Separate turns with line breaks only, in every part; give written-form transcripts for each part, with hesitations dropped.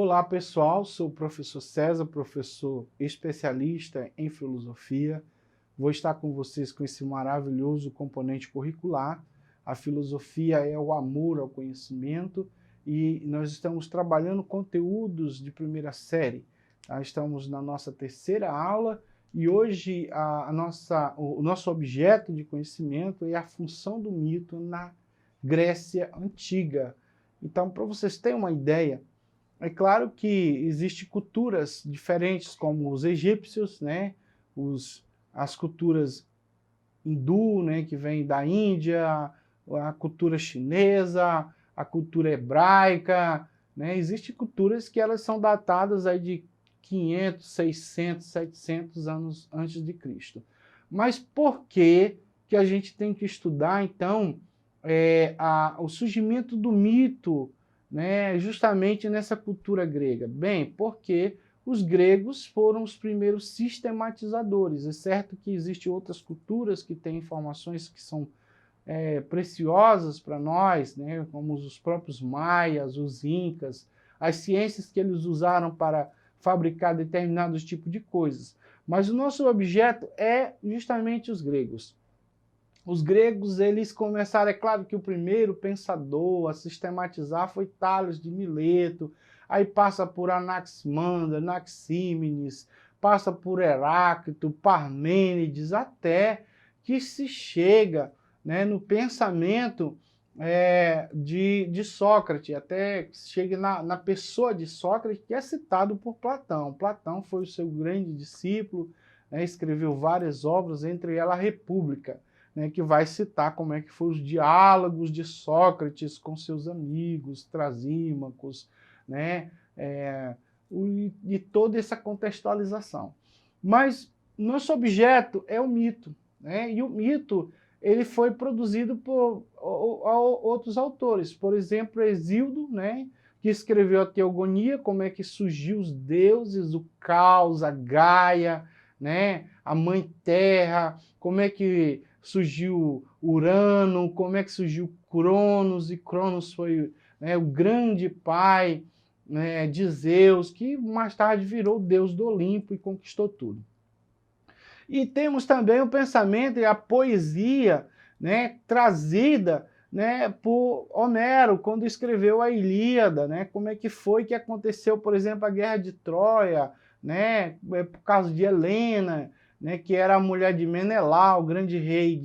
Olá pessoal, sou o professor César, professor especialista em filosofia. Vou estar com vocês com esse maravilhoso componente curricular. A filosofia é o amor ao conhecimento e nós estamos trabalhando conteúdos de primeira série. Estamos na nossa terceira aula e hoje o nosso objeto de conhecimento é a função do mito na Grécia Antiga. Então, para vocês terem uma ideia, é claro que existem culturas diferentes, como os egípcios, né? As culturas hindu, né? Que vem da Índia, a cultura chinesa, a cultura hebraica, né? Existem culturas que elas são datadas aí de 500, 600, 700 anos antes de Cristo. Mas por que a gente tem que estudar, então, o surgimento do mito, né, justamente nessa cultura grega? Bem, porque os gregos foram os primeiros sistematizadores. É certo que existem outras culturas que têm informações que são preciosas para nós, né, como os próprios maias, os incas, as ciências que eles usaram para fabricar determinados tipos de coisas. Mas o nosso objeto é justamente os gregos. Os gregos, eles começaram, é claro que o primeiro pensador a sistematizar foi Tales de Mileto, aí passa por Anaximander, Anaxímenes, passa por Heráclito, Parmênides, até que se chega, né, no pensamento de Sócrates, até que chega na pessoa de Sócrates, que é citado por Platão. Platão foi o seu grande discípulo, né, escreveu várias obras, entre elas a República, né, que vai citar como é que foram os diálogos de Sócrates com seus amigos, Trasímacos, né, e toda essa contextualização. Mas nosso objeto é o mito, né, e o mito ele foi produzido por outros autores, por exemplo, Hesíodo, né, que escreveu a Teogonia, como é que surgiu os deuses, o caos, a Gaia, né, a Mãe Terra, como é que surgiu Urano, como é que surgiu Cronos, e Cronos foi, né, o grande pai, né, de Zeus, que mais tarde virou o deus do Olimpo e conquistou tudo. E temos também o pensamento e a poesia, né, trazida, né, por Homero, quando escreveu a Ilíada, né, como é que foi que aconteceu, por exemplo, a Guerra de Troia, né, por causa de Helena, né, que era a mulher de Menelau, o grande rei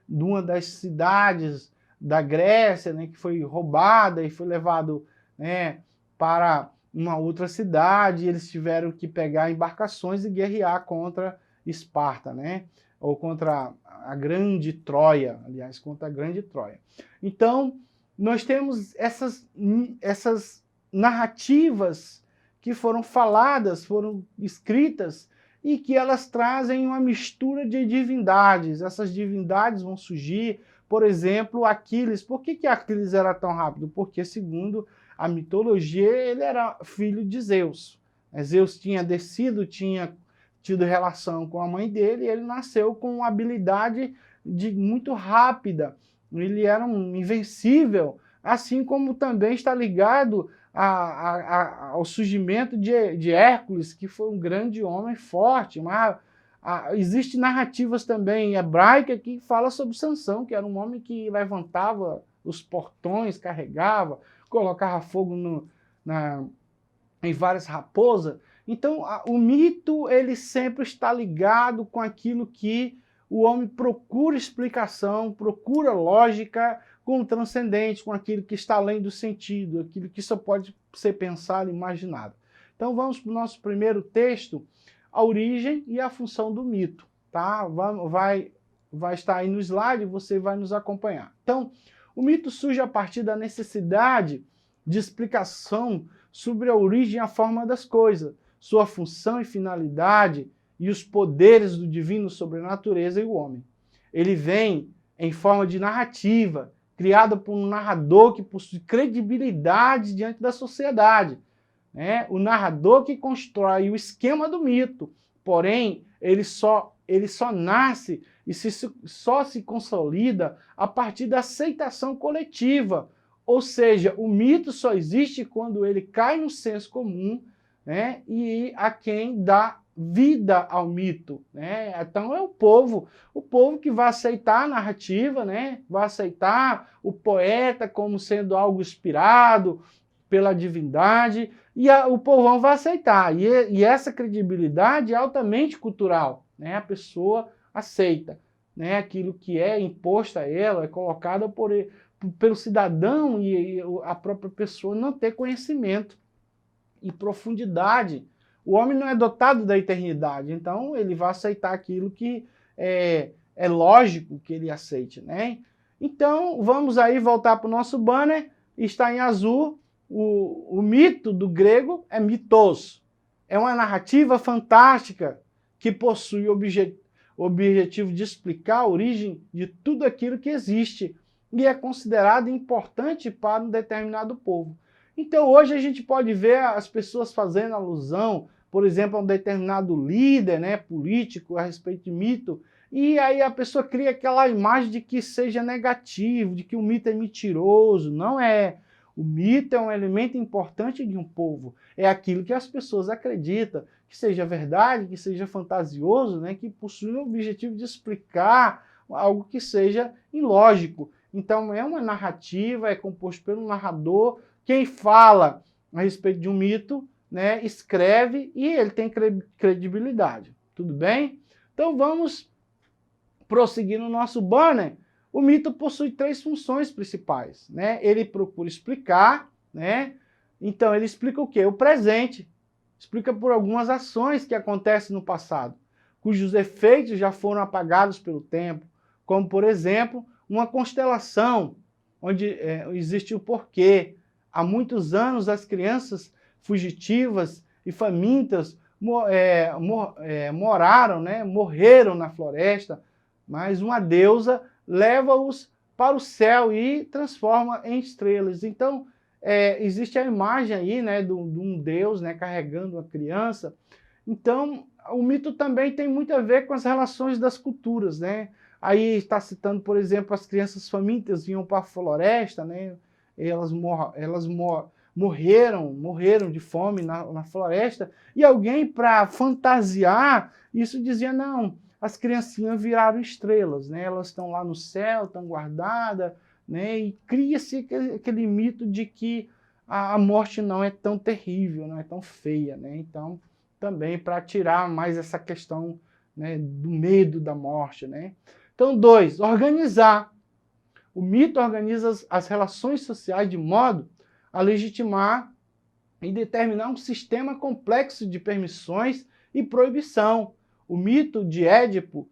de uma das cidades da Grécia, né, que foi roubada e foi levado, né, para uma outra cidade, e eles tiveram que pegar embarcações e guerrear contra Esparta, né, ou contra a grande Troia, aliás, contra a grande Troia. Então, nós temos essas narrativas que foram faladas, foram escritas, e que elas trazem uma mistura de divindades. Essas divindades vão surgir, por exemplo, Aquiles. Por que Aquiles era tão rápido? Porque, segundo a mitologia, ele era filho de Zeus. Zeus tinha descido, tinha tido relação com a mãe dele, e ele nasceu com uma habilidade muito rápida. Ele era um invencível, assim como também está ligado ao surgimento de Hércules, que foi um grande homem forte. Mas existem narrativas também hebraicas que falam sobre Sansão, que era um homem que levantava os portões, carregava, colocava fogo em várias raposas. Então, o mito ele sempre está ligado com aquilo que o homem procura explicação, procura lógica, com o transcendente, com aquilo que está além do sentido, aquilo que só pode ser pensado e imaginado. Então vamos para o nosso primeiro texto, a origem e a função do mito. Tá? Vai estar aí no slide, você vai nos acompanhar. Então, o mito surge a partir da necessidade de explicação sobre a origem e a forma das coisas, sua função e finalidade e os poderes do divino sobre a natureza e o homem. Ele vem em forma de narrativa, criada por um narrador que possui credibilidade diante da sociedade, né? O narrador que constrói o esquema do mito, porém, ele só nasce e só se consolida a partir da aceitação coletiva, Ou seja, o mito só existe quando ele cai no senso comum, né? E a quem dá vida ao mito, né? Então é o povo que vai aceitar a narrativa, né? Vai aceitar o poeta como sendo algo inspirado pela divindade, e o povão vai aceitar. E essa credibilidade é altamente cultural, né? A pessoa aceita, né? Aquilo que é imposto a ela, é colocado pelo cidadão, e a própria pessoa não ter conhecimento e profundidade. O homem não é dotado da eternidade, então ele vai aceitar aquilo que é lógico que ele aceite, né? Então, vamos aí voltar para o nosso banner, está em azul, o mito do grego é mitos. É uma narrativa fantástica que possui o objetivo de explicar a origem de tudo aquilo que existe e é considerado importante para um determinado povo. Então hoje a gente pode ver as pessoas fazendo alusão, por exemplo, a um determinado líder, né, político a respeito de mito, e aí a pessoa cria aquela imagem de que seja negativo, de que o mito é mentiroso. Não é. O mito é um elemento importante de um povo. É aquilo que as pessoas acreditam, que seja verdade, que seja fantasioso, né, que possui o objetivo de explicar algo que seja ilógico. Então é uma narrativa, é composto pelo narrador. Quem fala a respeito de um mito, né, escreve e ele tem credibilidade. Tudo bem? Então vamos prosseguir no nosso banner. O mito possui 3 funções principais, né? Ele procura explicar, né? Então ele explica o quê? O presente. Explica por algumas ações que acontecem no passado, cujos efeitos já foram apagados pelo tempo, como por exemplo, uma constelação onde existe o porquê. Há muitos anos as crianças fugitivas e famintas moraram, né? Morreram na floresta, mas uma deusa leva-os para o céu e transforma em estrelas. Então, existe a imagem aí, né, de um deus, né, carregando uma criança. Então, o mito também tem muito a ver com as relações das culturas, né? Aí está citando, por exemplo, as crianças famintas vinham para a floresta, né? Elas morreram de fome na floresta, e alguém, para fantasiar isso, dizia, não, as criancinhas viraram estrelas, né? Elas estão lá no céu, estão guardadas, né? E cria-se aquele mito de que a morte não é tão terrível, não é tão feia, né? Então, também para tirar mais essa questão, né, do medo da morte, né? Então, 2, organizar. O mito organiza as relações sociais de modo a legitimar e determinar um sistema complexo de permissões e proibição. O mito de Édipo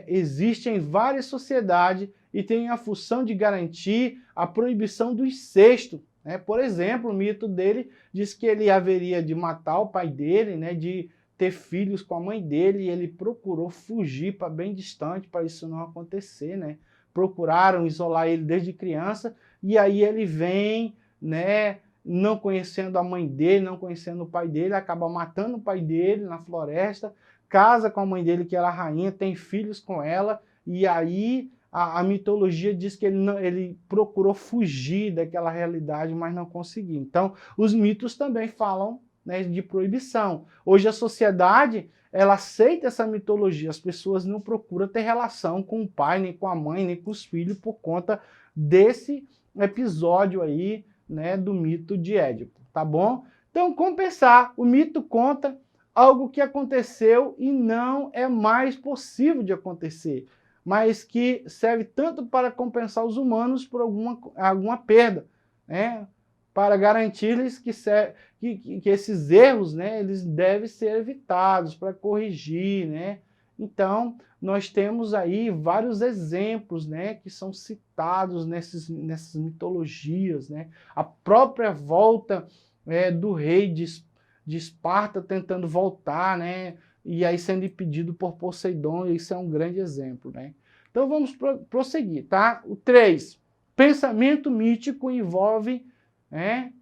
existe em várias sociedades e tem a função de garantir a proibição do incesto, né? Por exemplo, o mito dele diz que ele haveria de matar o pai dele, né, de ter filhos com a mãe dele, e ele procurou fugir para bem distante para isso não acontecer, né? Procuraram isolar ele desde criança, e aí ele vem, né, não conhecendo a mãe dele, não conhecendo o pai dele, acaba matando o pai dele na floresta, casa com a mãe dele, que era a rainha, tem filhos com ela, e aí a mitologia diz que ele procurou fugir daquela realidade, mas não conseguiu. Então, os mitos também falam, né, de proibição. Hoje a sociedade, ela aceita essa mitologia, as pessoas não procuram ter relação com o pai, nem com a mãe, nem com os filhos, por conta desse episódio aí, né, do mito de Édipo, tá bom? Então, compensar, o mito conta algo que aconteceu e não é mais possível de acontecer, mas que serve tanto para compensar os humanos por alguma perda, né? Para garantir-lhes que esses erros, né, eles devem ser evitados, para corrigir, né? Então, nós temos aí vários exemplos, né, que são citados nessas mitologias, né? A própria volta do rei de Esparta tentando voltar, né? E aí sendo impedido por Poseidon, e isso é um grande exemplo, né? Então vamos prosseguir, tá? O 3, pensamento mítico envolve, né,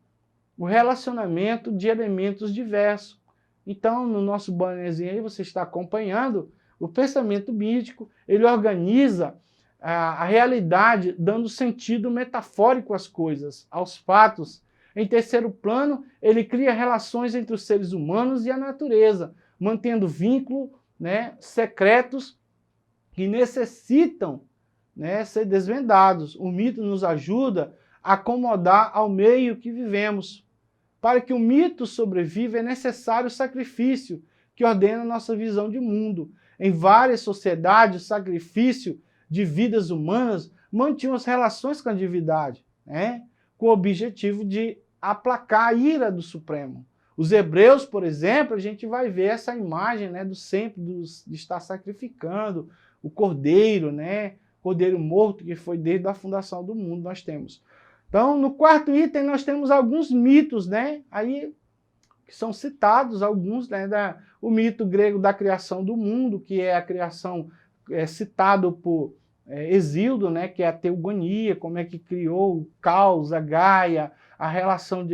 o relacionamento de elementos diversos. Então, no nosso bannerzinho aí, você está acompanhando o pensamento mítico, ele organiza a realidade, dando sentido metafórico às coisas, aos fatos. Em terceiro plano, ele cria relações entre os seres humanos e a natureza, mantendo vínculos, né, secretos que necessitam, né, ser desvendados. O mito nos ajuda a acomodar ao meio que vivemos. Para que o mito sobreviva é necessário o sacrifício que ordena a nossa visão de mundo. Em várias sociedades, o sacrifício de vidas humanas mantinha as relações com a divindade, né, com o objetivo de aplacar a ira do Supremo. Os hebreus, por exemplo, a gente vai ver essa imagem, né, de estar sacrificando o cordeiro, né, cordeiro morto, que foi desde a fundação do mundo nós temos. Então, no quarto item, nós temos alguns mitos, né, aí, que são citados, alguns, né, o mito grego da criação do mundo, que é a criação citado por Hesíodo, né, que é a teogonia, como é que criou o caos, a Gaia, a relação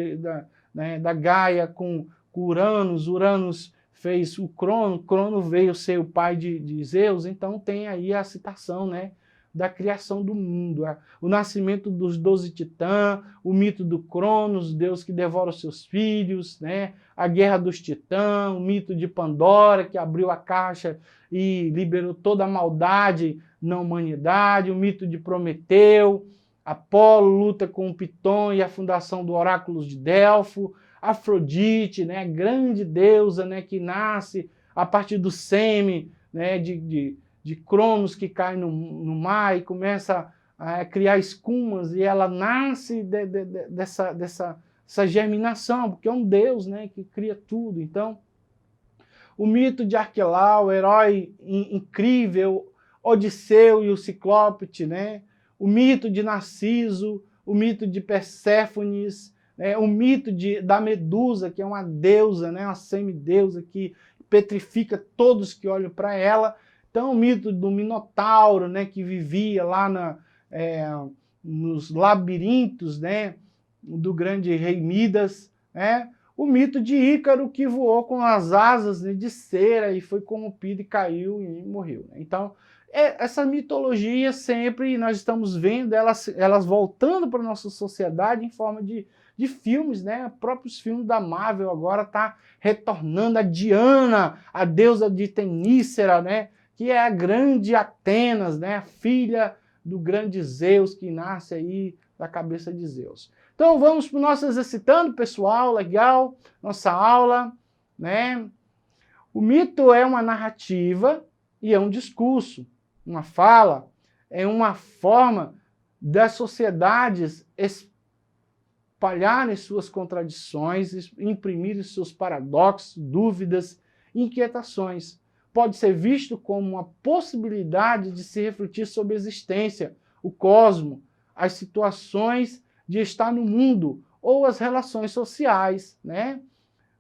da Gaia com Uranus. Uranus fez o Crono veio ser o pai de Zeus, então tem aí a citação, né, da criação do mundo, o nascimento dos 12 titãs, o mito do Cronos, Deus que devora os seus filhos, né, a guerra dos titãs, o mito de Pandora, que abriu a caixa e liberou toda a maldade na humanidade, o mito de Prometeu, Apolo luta com o Piton e a fundação do oráculo de Delfo, Afrodite, né, grande deusa, né, que nasce a partir do sêmen, né, de Cronos, que cai no mar e começa a criar escumas, e ela nasce dessa germinação, porque é um deus, né, que cria tudo. Então, o mito de Arquelau, o herói incrível, Odisseu e o Ciclope, né, o mito de Narciso, o mito de Perséfones, né, o mito da Medusa, que é uma deusa, né, uma semideusa que petrifica todos que olham para ela. Então, o mito do Minotauro, né, que vivia lá nos labirintos, né, do grande rei Midas, né? O mito de Ícaro, que voou com as asas, né, de cera e foi corrompido e caiu e morreu. Então, essa mitologia sempre, nós estamos vendo elas voltando para a nossa sociedade em forma de filmes, né? Próprios filmes da Marvel agora tá retornando. A Diana, a deusa de Temícera, né, que é a grande Atenas, né, a filha do grande Zeus, que nasce aí da cabeça de Zeus. Então vamos para o nosso exercitando, pessoal, legal, nossa aula, né? O mito é uma narrativa e é um discurso, uma fala, é uma forma das sociedades espalharem suas contradições, imprimirem seus paradoxos, dúvidas, inquietações. Pode ser visto como uma possibilidade de se refletir sobre a existência, o cosmos, as situações de estar no mundo ou as relações sociais, né?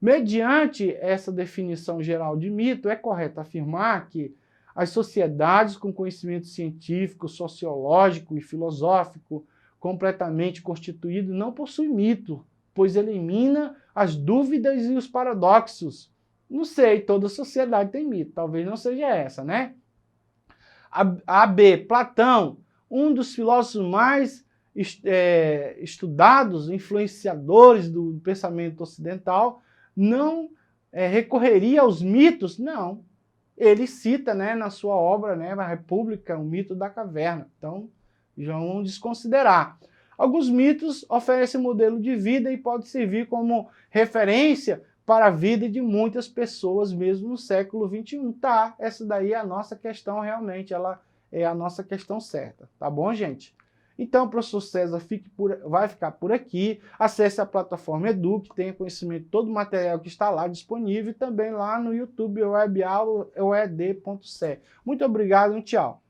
Mediante essa definição geral de mito, é correto afirmar que as sociedades com conhecimento científico, sociológico e filosófico completamente constituído não possuem mito, pois elimina as dúvidas e os paradoxos. Não sei, toda sociedade tem mito, talvez não seja essa, né? B. Platão, um dos filósofos mais estudados, influenciadores do pensamento ocidental, não recorreria aos mitos, não. Ele cita, né, na sua obra, né, a República, o mito da caverna. Então, já vamos desconsiderar. Alguns mitos oferecem modelo de vida e podem servir como referência para a vida de muitas pessoas, mesmo no século XXI. Tá, essa daí é a nossa questão realmente, ela é a nossa questão certa. Tá bom, gente? Então, o professor César vai ficar por aqui. Acesse a plataforma Edu, que tenha conhecimento de todo o material que está lá disponível, e também lá no YouTube, webaula.ed.ce. Muito obrigado e tchau.